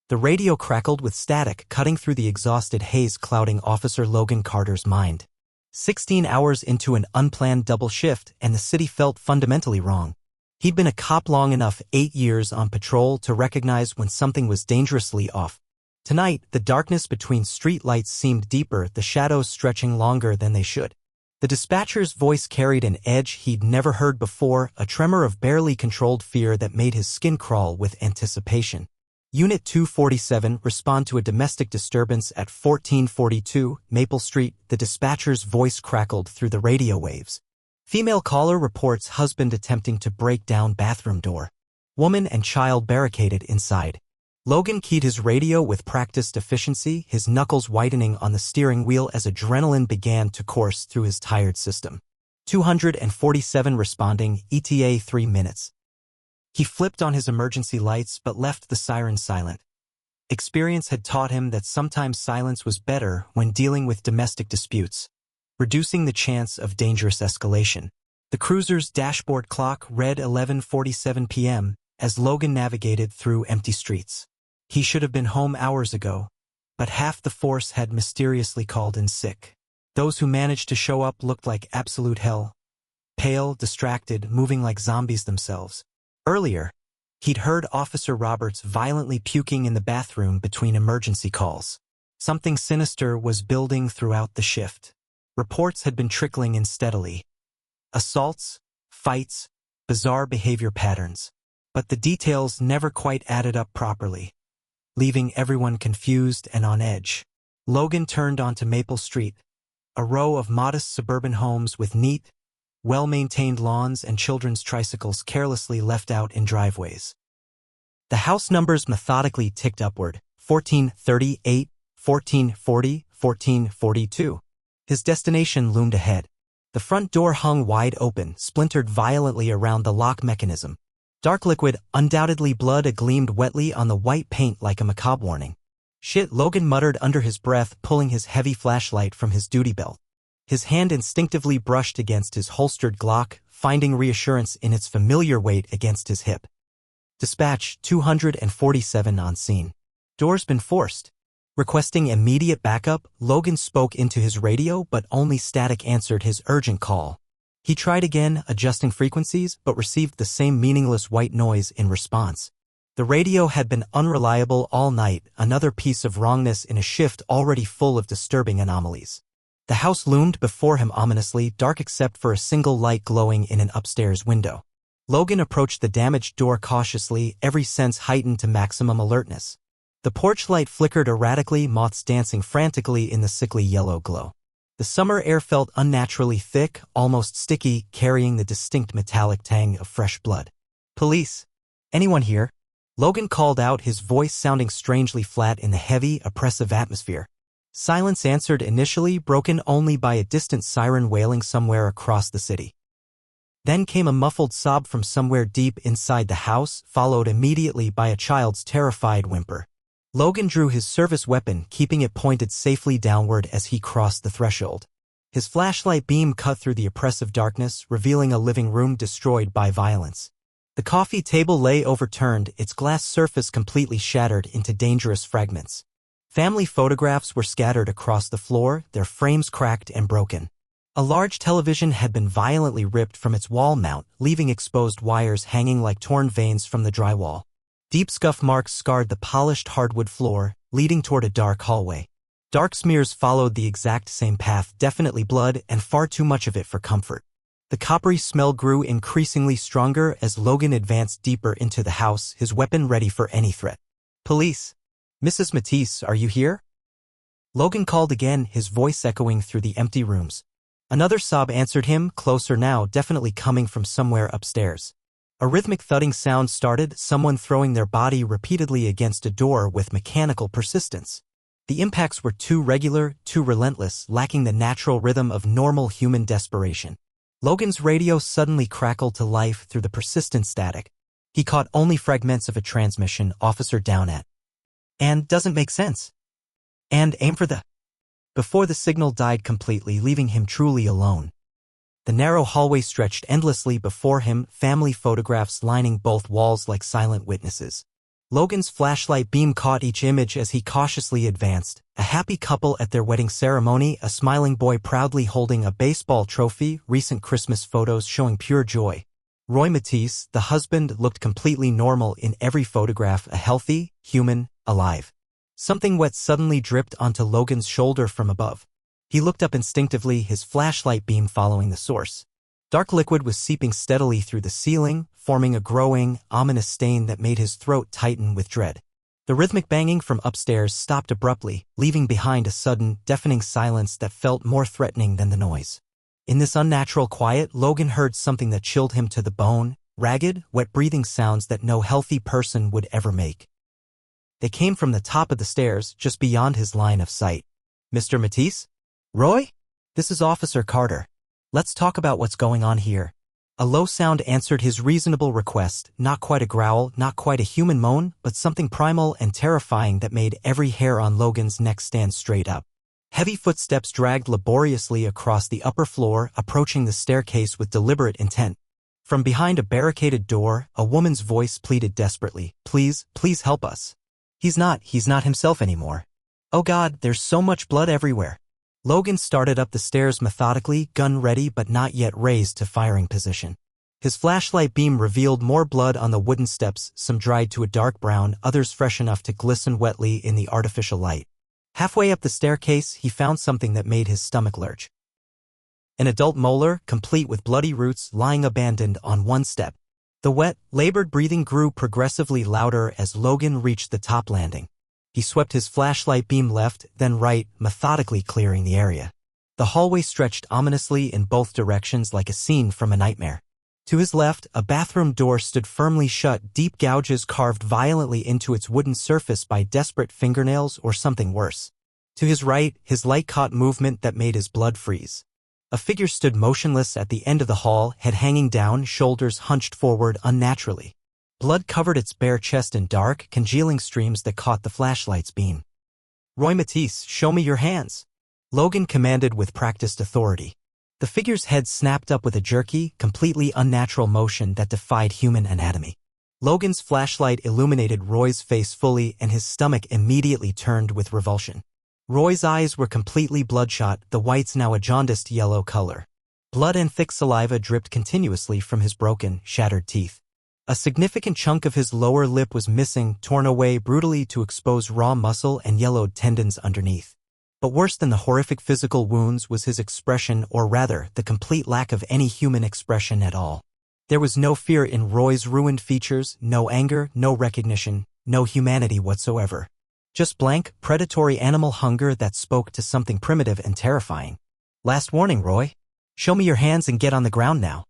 The radio crackled with static, cutting through the exhausted haze clouding Officer Logan Carter's mind. 16 hours into an unplanned double shift, and the city felt fundamentally wrong. He'd been a cop long enough, 8 years on patrol, to recognize when something was dangerously off. Tonight, the darkness between street lights seemed deeper, the shadows stretching longer than they should. The dispatcher's voice carried an edge he'd never heard before, a tremor of barely controlled fear that made his skin crawl with anticipation. Unit 247, respond to a domestic disturbance at 1442 Maple Street. The dispatcher's voice crackled through the radio waves. Female caller reports husband attempting to break down bathroom door. Woman and child barricaded inside. Logan keyed his radio with practiced efficiency, his knuckles whitening on the steering wheel as adrenaline began to course through his tired system. 247 responding, ETA 3 minutes. He flipped on his emergency lights but left the siren silent. Experience had taught him that sometimes silence was better when dealing with domestic disputes, reducing the chance of dangerous escalation. The cruiser's dashboard clock read 11:47 p.m. as Logan navigated through empty streets. He should have been home hours ago, but half the force had mysteriously called in sick. Those who managed to show up looked like absolute hell. Pale, distracted, moving like zombies themselves. Earlier, he'd heard Officer Roberts violently puking in the bathroom between emergency calls. Something sinister was building throughout the shift. Reports had been trickling in steadily. Assaults, fights, bizarre behavior patterns. But the details never quite added up properly, leaving everyone confused and on edge. Logan turned onto Maple Street, a row of modest suburban homes with neat, well-maintained lawns and children's tricycles carelessly left out in driveways. The house numbers methodically ticked upward, 1438, 1440, 1442. His destination loomed ahead. The front door hung wide open, splintered violently around the lock mechanism. Dark liquid, undoubtedly blood, gleamed wetly on the white paint like a macabre warning. Shit, Logan muttered under his breath, pulling his heavy flashlight from his duty belt. His hand instinctively brushed against his holstered Glock, finding reassurance in its familiar weight against his hip. Dispatch 247 on scene. Door's been forced. Requesting immediate backup, Logan spoke into his radio, but only static answered his urgent call. He tried again, adjusting frequencies, but received the same meaningless white noise in response. The radio had been unreliable all night, another piece of wrongness in a shift already full of disturbing anomalies. The house loomed before him ominously, dark except for a single light glowing in an upstairs window. Logan approached the damaged door cautiously, every sense heightened to maximum alertness. The porch light flickered erratically, moths dancing frantically in the sickly yellow glow. The summer air felt unnaturally thick, almost sticky, carrying the distinct metallic tang of fresh blood. Police? Anyone here? Logan called out, his voice sounding strangely flat in the heavy, oppressive atmosphere. Silence answered, initially broken only by a distant siren wailing somewhere across the city. Then came a muffled sob from somewhere deep inside the house, followed immediately by a child's terrified whimper. Logan drew his service weapon, keeping it pointed safely downward as he crossed the threshold. His flashlight beam cut through the oppressive darkness, revealing a living room destroyed by violence. The coffee table lay overturned, its glass surface completely shattered into dangerous fragments. Family photographs were scattered across the floor, their frames cracked and broken. A large television had been violently ripped from its wall mount, leaving exposed wires hanging like torn veins from the drywall. Deep scuff marks scarred the polished hardwood floor, leading toward a dark hallway. Dark smears followed the exact same path, definitely blood, and far too much of it for comfort. The coppery smell grew increasingly stronger as Logan advanced deeper into the house, his weapon ready for any threat. Police. Mrs. Matisse, are you here? Logan called again, his voice echoing through the empty rooms. Another sob answered him, closer now, definitely coming from somewhere upstairs. A rhythmic thudding sound started, someone throwing their body repeatedly against a door with mechanical persistence. The impacts were too regular, too relentless, lacking the natural rhythm of normal human desperation. Logan's radio suddenly crackled to life through the persistent static. He caught only fragments of a transmission, officer down at. And doesn't make sense. And aim for the. Before the signal died completely, leaving him truly alone. The narrow hallway stretched endlessly before him, family photographs lining both walls like silent witnesses. Logan's flashlight beam caught each image as he cautiously advanced. A happy couple at their wedding ceremony, a smiling boy proudly holding a baseball trophy, recent Christmas photos showing pure joy. Roy Matisse, the husband, looked completely normal in every photograph, a healthy, human, alive. Something wet suddenly dripped onto Logan's shoulder from above. He looked up instinctively, his flashlight beam following the source. Dark liquid was seeping steadily through the ceiling, forming a growing, ominous stain that made his throat tighten with dread. The rhythmic banging from upstairs stopped abruptly, leaving behind a sudden, deafening silence that felt more threatening than the noise. In this unnatural quiet, Logan heard something that chilled him to the bone, ragged, wet breathing sounds that no healthy person would ever make. They came from the top of the stairs, just beyond his line of sight. "Mr. Matisse? Roy? This is Officer Carter. Let's talk about what's going on here." A low sound answered his reasonable request, not quite a growl, not quite a human moan, but something primal and terrifying that made every hair on Logan's neck stand straight up. Heavy footsteps dragged laboriously across the upper floor, approaching the staircase with deliberate intent. From behind a barricaded door, a woman's voice pleaded desperately, "Please, please help us. He's not himself anymore. Oh God, there's so much blood everywhere." Logan started up the stairs methodically, gun ready but not yet raised to firing position. His flashlight beam revealed more blood on the wooden steps, some dried to a dark brown, others fresh enough to glisten wetly in the artificial light. Halfway up the staircase, he found something that made his stomach lurch. An adult molar, complete with bloody roots, lying abandoned on one step. The wet, labored breathing grew progressively louder as Logan reached the top landing. He swept his flashlight beam left, then right, methodically clearing the area. The hallway stretched ominously in both directions like a scene from a nightmare. To his left, a bathroom door stood firmly shut, deep gouges carved violently into its wooden surface by desperate fingernails or something worse. To his right, his light caught movement that made his blood freeze. A figure stood motionless at the end of the hall, head hanging down, shoulders hunched forward unnaturally. Blood covered its bare chest in dark, congealing streams that caught the flashlight's beam. "Roy Matisse, show me your hands," Logan commanded with practiced authority. The figure's head snapped up with a jerky, completely unnatural motion that defied human anatomy. Logan's flashlight illuminated Roy's face fully and his stomach immediately turned with revulsion. Roy's eyes were completely bloodshot, the whites now a jaundiced yellow color. Blood and thick saliva dripped continuously from his broken, shattered teeth. A significant chunk of his lower lip was missing, torn away brutally to expose raw muscle and yellowed tendons underneath. But worse than the horrific physical wounds was his expression, or rather, the complete lack of any human expression at all. There was no fear in Roy's ruined features, no anger, no recognition, no humanity whatsoever. Just blank, predatory animal hunger that spoke to something primitive and terrifying. "Last warning, Roy. Show me your hands and get on the ground now,"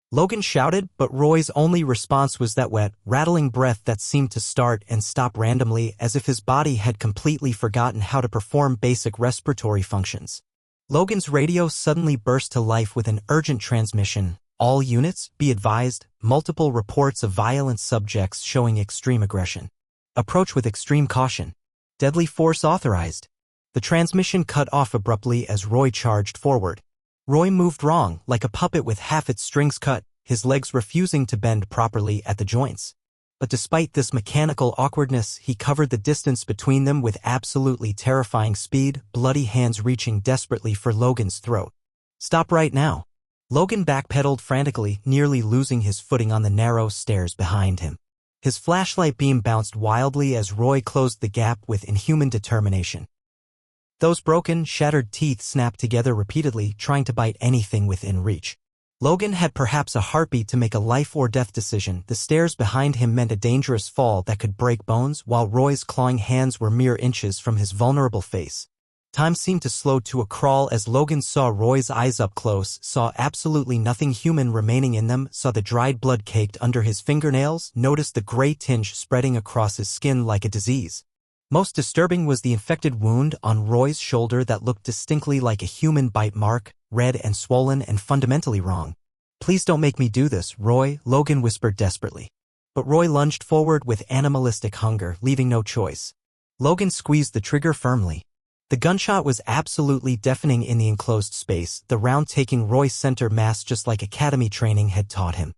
Logan shouted, but Roy's only response was that wet, rattling breath that seemed to start and stop randomly as if his body had completely forgotten how to perform basic respiratory functions. Logan's radio suddenly burst to life with an urgent transmission. "All units, be advised, multiple reports of violent subjects showing extreme aggression. Approach with extreme caution. Deadly force authorized." The transmission cut off abruptly as Roy charged forward. Roy moved wrong, like a puppet with half its strings cut, his legs refusing to bend properly at the joints. But despite this mechanical awkwardness, he covered the distance between them with absolutely terrifying speed, bloody hands reaching desperately for Logan's throat. "Stop right now." Logan backpedaled frantically, nearly losing his footing on the narrow stairs behind him. His flashlight beam bounced wildly as Roy closed the gap with inhuman determination. Those broken, shattered teeth snapped together repeatedly, trying to bite anything within reach. Logan had perhaps a heartbeat to make a life-or-death decision. The stairs behind him meant a dangerous fall that could break bones, while Roy's clawing hands were mere inches from his vulnerable face. Time seemed to slow to a crawl as Logan saw Roy's eyes up close, saw absolutely nothing human remaining in them, saw the dried blood caked under his fingernails, noticed the gray tinge spreading across his skin like a disease. Most disturbing was the infected wound on Roy's shoulder that looked distinctly like a human bite mark, red and swollen and fundamentally wrong. "Please don't make me do this, Roy," Logan whispered desperately. But Roy lunged forward with animalistic hunger, leaving no choice. Logan squeezed the trigger firmly. The gunshot was absolutely deafening in the enclosed space, the round taking Roy's center mass just like academy training had taught him.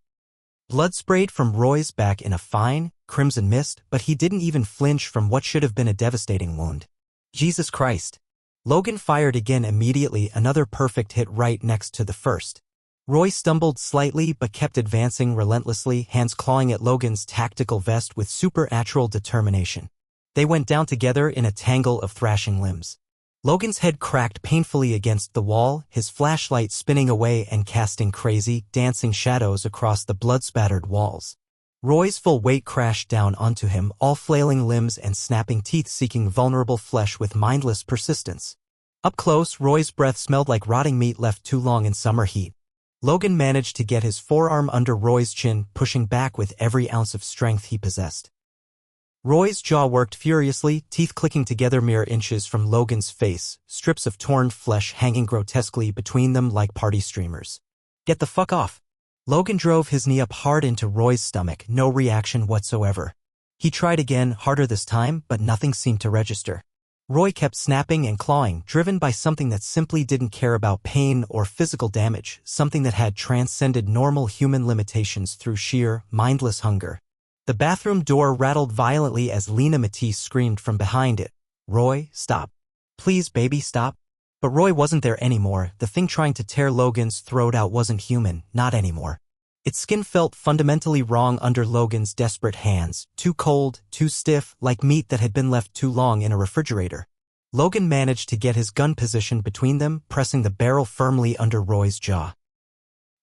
Blood sprayed from Roy's back in a fine, crimson mist, but he didn't even flinch from what should have been a devastating wound. Jesus Christ. Logan fired again immediately, another perfect hit right next to the first. Roy stumbled slightly but kept advancing relentlessly, hands clawing at Logan's tactical vest with supernatural determination. They went down together in a tangle of thrashing limbs. Logan's head cracked painfully against the wall, his flashlight spinning away and casting crazy, dancing shadows across the blood-spattered walls. Roy's full weight crashed down onto him, all flailing limbs and snapping teeth seeking vulnerable flesh with mindless persistence. Up close, Roy's breath smelled like rotting meat left too long in summer heat. Logan managed to get his forearm under Roy's chin, pushing back with every ounce of strength he possessed. Roy's jaw worked furiously, teeth clicking together mere inches from Logan's face, strips of torn flesh hanging grotesquely between them like party streamers. Get the fuck off. Logan drove his knee up hard into Roy's stomach, no reaction whatsoever. He tried again, harder this time, but nothing seemed to register. Roy kept snapping and clawing, driven by something that simply didn't care about pain or physical damage, something that had transcended normal human limitations through sheer, mindless hunger. The bathroom door rattled violently as Lena Matisse screamed from behind it. Roy, stop. Please, baby, stop. But Roy wasn't there anymore. The thing trying to tear Logan's throat out wasn't human, not anymore. Its skin felt fundamentally wrong under Logan's desperate hands, too cold, too stiff, like meat that had been left too long in a refrigerator. Logan managed to get his gun positioned between them, pressing the barrel firmly under Roy's jaw.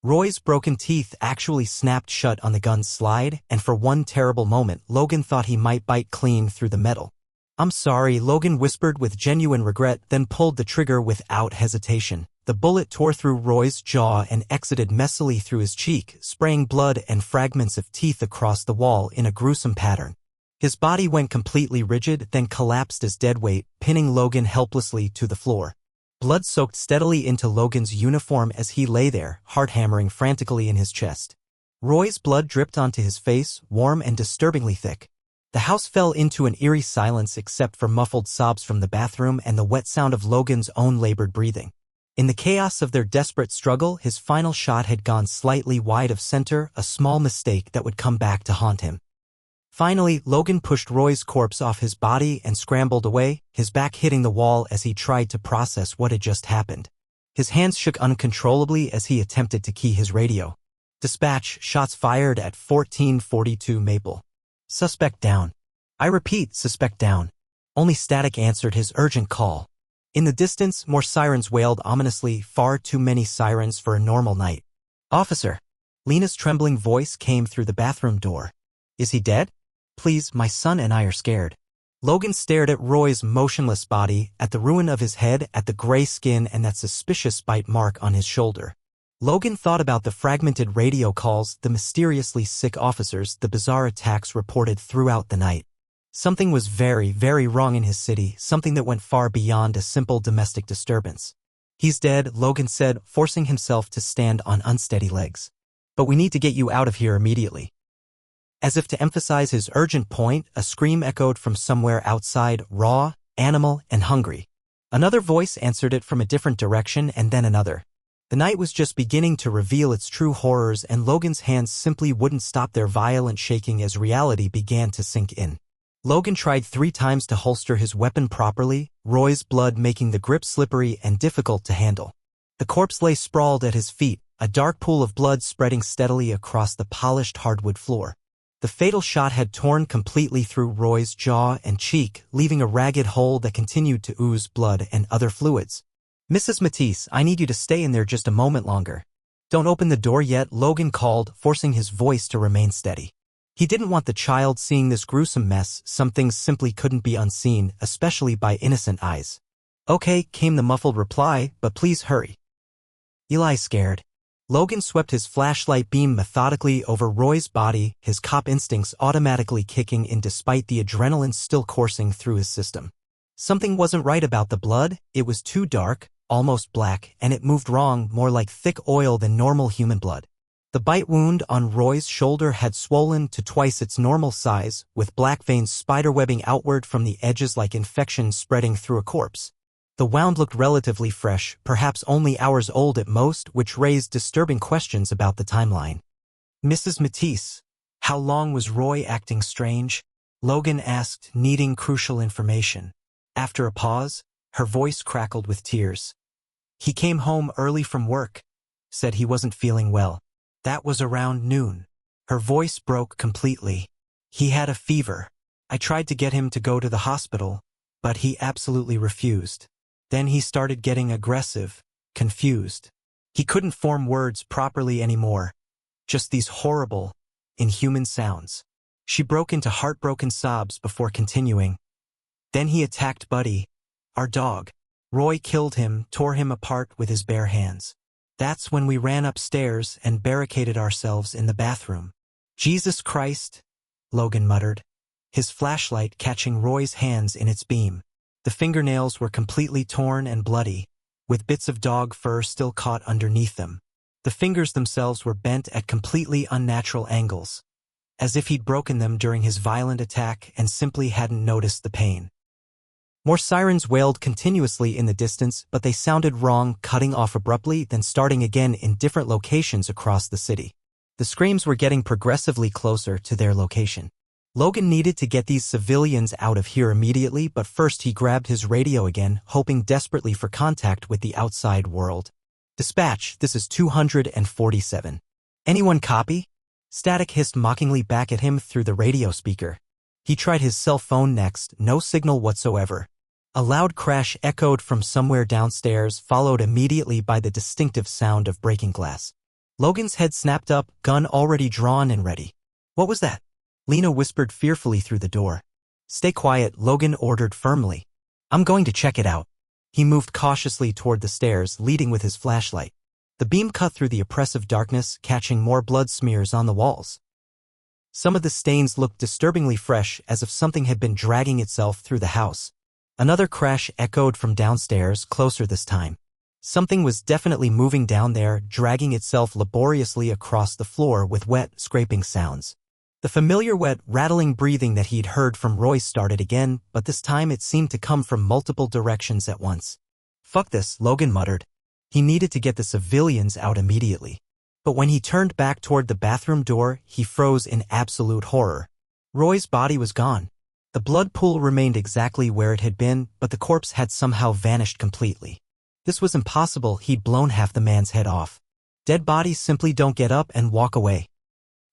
Roy's broken teeth actually snapped shut on the gun's slide, and for one terrible moment, Logan thought he might bite clean through the metal. I'm sorry, Logan whispered with genuine regret, then pulled the trigger without hesitation. The bullet tore through Roy's jaw and exited messily through his cheek, spraying blood and fragments of teeth across the wall in a gruesome pattern. His body went completely rigid, then collapsed as dead weight, pinning Logan helplessly to the floor. Blood soaked steadily into Logan's uniform as he lay there, heart hammering frantically in his chest. Roy's blood dripped onto his face, warm and disturbingly thick. The house fell into an eerie silence except for muffled sobs from the bathroom and the wet sound of Logan's own labored breathing. In the chaos of their desperate struggle, his final shot had gone slightly wide of center, a small mistake that would come back to haunt him. Finally, Logan pushed Roy's corpse off his body and scrambled away, his back hitting the wall as he tried to process what had just happened. His hands shook uncontrollably as he attempted to key his radio. Dispatch, shots fired at 1442 Maple. Suspect down. I repeat, suspect down. Only static answered his urgent call. In the distance, more sirens wailed ominously, far too many sirens for a normal night. Officer. Lena's trembling voice came through the bathroom door. Is he dead? Please, my son and I are scared. Logan stared at Roy's motionless body, at the ruin of his head, at the gray skin and that suspicious bite mark on his shoulder. Logan thought about the fragmented radio calls, the mysteriously sick officers, the bizarre attacks reported throughout the night. Something was very, very wrong in his city, something that went far beyond a simple domestic disturbance. He's dead, Logan said, forcing himself to stand on unsteady legs. But we need to get you out of here immediately. As if to emphasize his urgent point, a scream echoed from somewhere outside, raw, animal, and hungry. Another voice answered it from a different direction and then another. The night was just beginning to reveal its true horrors and Logan's hands simply wouldn't stop their violent shaking as reality began to sink in. Logan tried 3 times to holster his weapon properly, Roy's blood making the grip slippery and difficult to handle. The corpse lay sprawled at his feet, a dark pool of blood spreading steadily across the polished hardwood floor. The fatal shot had torn completely through Roy's jaw and cheek, leaving a ragged hole that continued to ooze blood and other fluids. Mrs. Matisse, I need you to stay in there just a moment longer. Don't open the door yet, Logan called, forcing his voice to remain steady. He didn't want the child seeing this gruesome mess. Some things simply couldn't be unseen, especially by innocent eyes. Okay, came the muffled reply, but please hurry. Eli's scared. Logan swept his flashlight beam methodically over Roy's body, his cop instincts automatically kicking in despite the adrenaline still coursing through his system. Something wasn't right about the blood, it was too dark, almost black, and it moved wrong, more like thick oil than normal human blood. The bite wound on Roy's shoulder had swollen to twice its normal size, with black veins spiderwebbing outward from the edges like infection spreading through a corpse. The wound looked relatively fresh, perhaps only hours old at most, which raised disturbing questions about the timeline. Mrs. Matisse, how long was Roy acting strange? Logan asked, needing crucial information. After a pause, her voice crackled with tears. He came home early from work, said he wasn't feeling well. That was around noon. Her voice broke completely. He had a fever. I tried to get him to go to the hospital, but he absolutely refused. Then he started getting aggressive, confused. He couldn't form words properly anymore. Just these horrible, inhuman sounds. She broke into heartbroken sobs before continuing. Then he attacked Buddy, our dog. Roy killed him, tore him apart with his bare hands. That's when we ran upstairs and barricaded ourselves in the bathroom. Jesus Christ, Logan muttered, his flashlight catching Roy's hands in its beam. The fingernails were completely torn and bloody, with bits of dog fur still caught underneath them. The fingers themselves were bent at completely unnatural angles, as if he'd broken them during his violent attack and simply hadn't noticed the pain. More sirens wailed continuously in the distance, but they sounded wrong, cutting off abruptly, then starting again in different locations across the city. The screams were getting progressively closer to their location. Logan needed to get these civilians out of here immediately, but first he grabbed his radio again, hoping desperately for contact with the outside world. Dispatch, this is 247. Anyone copy? Static hissed mockingly back at him through the radio speaker. He tried his cell phone next, no signal whatsoever. A loud crash echoed from somewhere downstairs, followed immediately by the distinctive sound of breaking glass. Logan's head snapped up, gun already drawn and ready. What was that? Lena whispered fearfully through the door. Stay quiet, Logan ordered firmly. I'm going to check it out. He moved cautiously toward the stairs, leading with his flashlight. The beam cut through the oppressive darkness, catching more blood smears on the walls. Some of the stains looked disturbingly fresh, as if something had been dragging itself through the house. Another crash echoed from downstairs, closer this time. Something was definitely moving down there, dragging itself laboriously across the floor with wet, scraping sounds. The familiar wet, rattling breathing that he'd heard from Roy started again, but this time it seemed to come from multiple directions at once. Fuck this, Logan muttered. He needed to get the civilians out immediately. But when he turned back toward the bathroom door, he froze in absolute horror. Roy's body was gone. The blood pool remained exactly where it had been, but the corpse had somehow vanished completely. This was impossible, he'd blown half the man's head off. Dead bodies simply don't get up and walk away.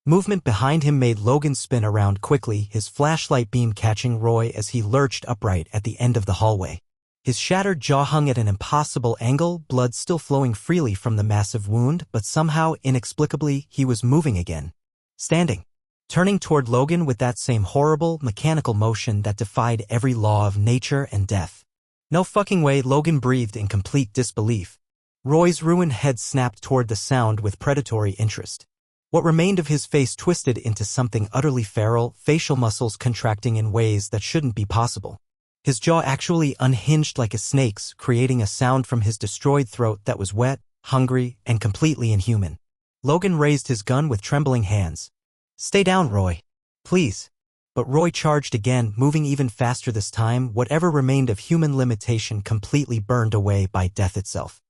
Movement behind him made Logan spin around quickly, his flashlight beam catching Roy as he lurched upright at the end of the hallway. His shattered jaw hung at an impossible angle, blood still flowing freely from the massive wound, but somehow, inexplicably, he was moving again. Standing. Turning toward Logan with that same horrible, mechanical motion that defied every law of nature and death. No fucking way, Logan breathed in complete disbelief. Roy's ruined head snapped toward the sound with predatory interest. What remained of his face twisted into something utterly feral, facial muscles contracting in ways that shouldn't be possible. His jaw actually unhinged like a snake's, creating a sound from his destroyed throat that was wet, hungry, and completely inhuman. Logan raised his gun with trembling hands. Stay down, Roy. Please. But Roy charged again, moving even faster this time, whatever remained of human limitation completely burned away by death itself.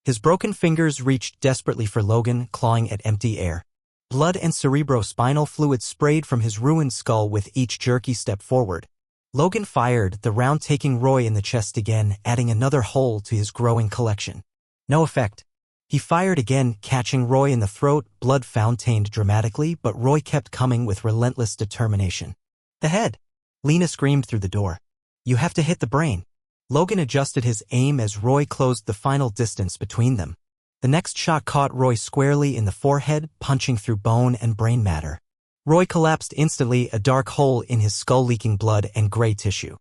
His broken fingers reached desperately for Logan, clawing at empty air. Blood and cerebrospinal fluid sprayed from his ruined skull with each jerky step forward. Logan fired, the round taking Roy in the chest again, adding another hole to his growing collection. No effect. He fired again, catching Roy in the throat, blood fountained dramatically, but Roy kept coming with relentless determination. The head! Lena screamed through the door. You have to hit the brain. Logan adjusted his aim as Roy closed the final distance between them. The next shot caught Roy squarely in the forehead, punching through bone and brain matter. Roy collapsed instantly, a dark hole in his skull leaking blood and gray tissue.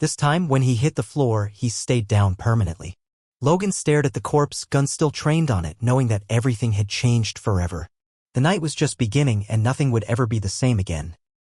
This time, when he hit the floor, he stayed down permanently. Logan stared at the corpse, gun still trained on it, knowing that everything had changed forever. The night was just beginning and nothing would ever be the same again.